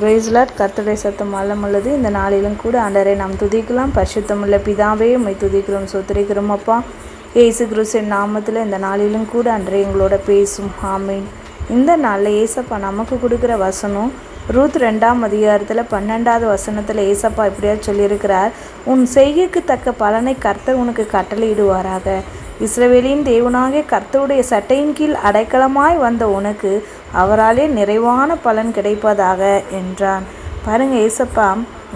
பிரைஸ்லாட் கர்த்தருடைய சத்தம் வல்லமுள்ளது. இந்த நாளிலும் கூட ஆண்டவரை நாம் துதிக்கலாம். பரிசுத்தமுள்ள பிதாவே உம்மை துதிக்கிறோம், சொத்திரிக்கிறோம் அப்பா. இயேசு கிறிஸ்துவின் நாமத்தில் இந்த நாளிலும் கூட அன்றே எங்களோட பேசும். ஆமீன். இந்த நாளில் ஏசப்பா நமக்கு கொடுக்குற வசனம் ரூத் 2ஆம் அதிகாரத்தில் 12வது வசனத்தில் ஏசப்பா இப்படியா சொல்லியிருக்கிறார், உன் செய்கைக்கு தக்க பலனை கர்த்தர் உனக்கு கட்டளையிடுவாராக. இஸ்ரவேலின் தேவனாகிய கர்த்தருடைய சட்டையின் கீழ் அடைக்கலமாய் வந்த உனக்கு அவராலே நிறைவான பலன் கிடைப்பதாக என்றான். பாருங்க, ஏசப்பா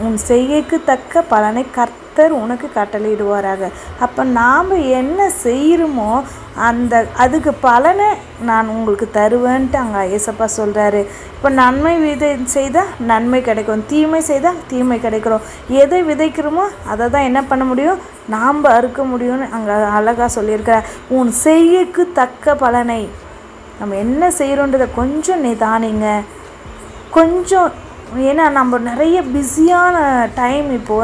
உன் செய்கைக்கு தக்க பலனை கர்த்தர் உனக்கு கட்டளையிடுவாராக. அப்போ நாம் என்ன செய்கிறோமோ அதுக்கு பலனை நான் உங்களுக்கு தருவேன்ட்டு அங்கே ஏசப்பா சொல்கிறாரு. இப்போ நன்மை செய்தால் நன்மை கிடைக்கும், தீமை செய்தால் தீமை கிடைக்கிறோம். எதை விதைக்கிறோமோ அதை தான் என்ன பண்ண முடியும், நாம் அறுக்க முடியும்னு அங்கே அழகாக சொல்லியிருக்கிறார். உன் செய்கைக்கு தக்க பலனை, நம்ம என்ன செய்கிறோன்றதை கொஞ்சம் நிதானிங்க. கொஞ்சம், ஏன்னா நம்ம நிறைய பிஸியான டைம் இப்போ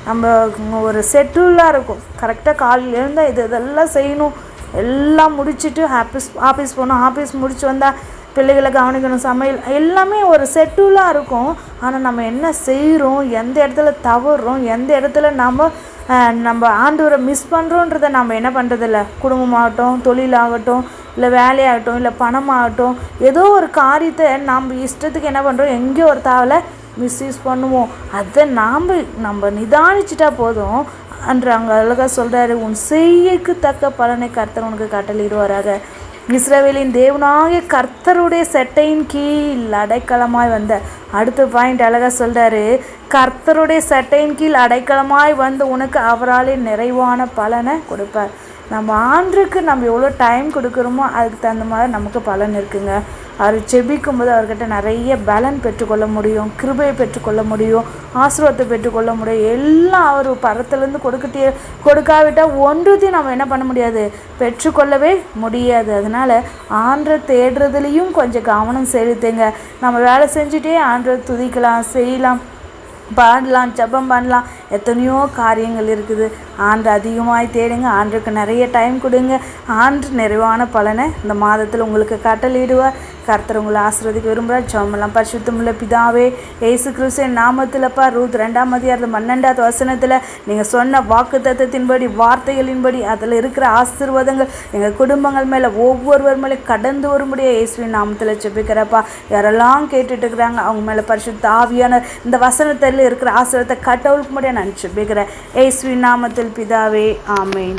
நம்ம ஒரு செட்டிலாக இருக்கும். கரெக்டாக காலையில் இருந்தால் இதெல்லாம் செய்யணும், எல்லாம் முடிச்சுட்டு ஆஃபீஸ் போகணும், ஆஃபீஸ் முடிச்சு வந்தால் பிள்ளைகளை கவனிக்கணும், சமையல் எல்லாமே ஒரு செட்டிலாக இருக்கும். ஆனால் நம்ம என்ன செய்கிறோம், எந்த இடத்துல தவறுறோம், எந்த இடத்துல நம்ம ஆண்டவரை மிஸ் பண்ணுறோன்றதை நம்ம என்ன பண்ணுறதில்ல. குடும்பமாகட்டும், தொழிலாகட்டும், இல்லை வேலையாகட்டும், இல்லை பணமாகட்டும், ஏதோ ஒரு காரியத்தை நம்ம இஷ்டத்துக்கு என்ன பண்ணுறோம், எங்கேயோ ஒரு தாவலை மிஸ்யூஸ் பண்ணுவோம். அதை நம்ம நிதானிச்சிட்டா போதும். அன்று அங்கே அழகாக சொல்கிறாரு, உன் செய்கைக்கு தக்க பலனை கர்த்தர் உனக்கு கட்டளையிடுவாராக. இஸ்ரவேலின் தேவனாகிய கர்த்தருடைய சட்டையின் கீழ் அடைக்கலமாய் வந்த, அடுத்த பாயிண்ட் அழகாக சொல்கிறாரு, கர்த்தருடைய சட்டையின் கீழ் அடைக்கலமாய் வந்து உனக்கு அவராலே நிறைவான பலனை கொடுப்பார். நம்ம ஆண்டுக்கு நம்ம எவ்வளோ டைம் கொடுக்குறோமோ அதுக்கு தகுந்த மாதிரி நமக்கு பலன் இருக்குங்க. அவர் செபிக்கும் போது அவர்கிட்ட நிறைய பலன் பெற்றுக்கொள்ள முடியும், கிருபையை பெற்றுக்கொள்ள முடியும், ஆசீர்வாதத்தை பெற்றுக்கொள்ள முடியும். எல்லாம் அவர் பரத்துலேருந்து கொடுக்காவிட்டால் ஒன்றுத்தையும் நம்ம என்ன பண்ண முடியாது, பெற்றுக்கொள்ளவே முடியாது. அதனால் ஆண்டரை தேடுறதுலேயும் கொஞ்சம் கவனம் செலுத்துங்க. நம்ம வேலை செஞ்சுட்டே ஆண்டரை துதிக்கலாம், செய்யலாம், பாடலாம், ஜெபம் பண்ணலாம், எத்தனையோ காரியங்கள் இருக்குது. ஆண்டு அதிகமாய் தேடுங்க, ஆண்டுக்கு நிறைய டைம் கொடுங்க. ஆண்டு நிறைவான பலனை இந்த மாதத்தில் உங்களுக்கு கட்டளையிடுவார். கர்த்தர் உங்களை ஆசீர்வதிக்க விரும்புகிறார். ஜெபமெல்லாம். பரிசுத்தமுள்ள பிதாவே, இயேசு கிறிஸ்துவின் நாமத்திலப்பா, ரூத் 2ஆம் அதிகாரம் 12வது வசனத்தில் நீங்கள் சொன்ன வாக்குத்தத்தத்தின்படி, வார்த்தைகளின்படி, அதில் இருக்கிற ஆசீர்வாதங்கள் எங்கள் குடும்பங்கள் மேலே, ஒவ்வொருவர் மேலே கடந்து வரும்படியாக இயேசுவின் நாமத்தில் ஜெபிக்கிறப்பா. யாரெல்லாம் கேட்டுட்டு இருக்கிறாங்க அவங்க மேலே பரிசுத்த ஆவியான இந்த வசனத்தில் இருக்கிற ஆசீர்வாதத்தை கட்டவிழ்க்க முடியாது நான் ஜெபிக்கிறேன். இயேசுவின் நாமத்தில் பிதாவே, ஆமென்.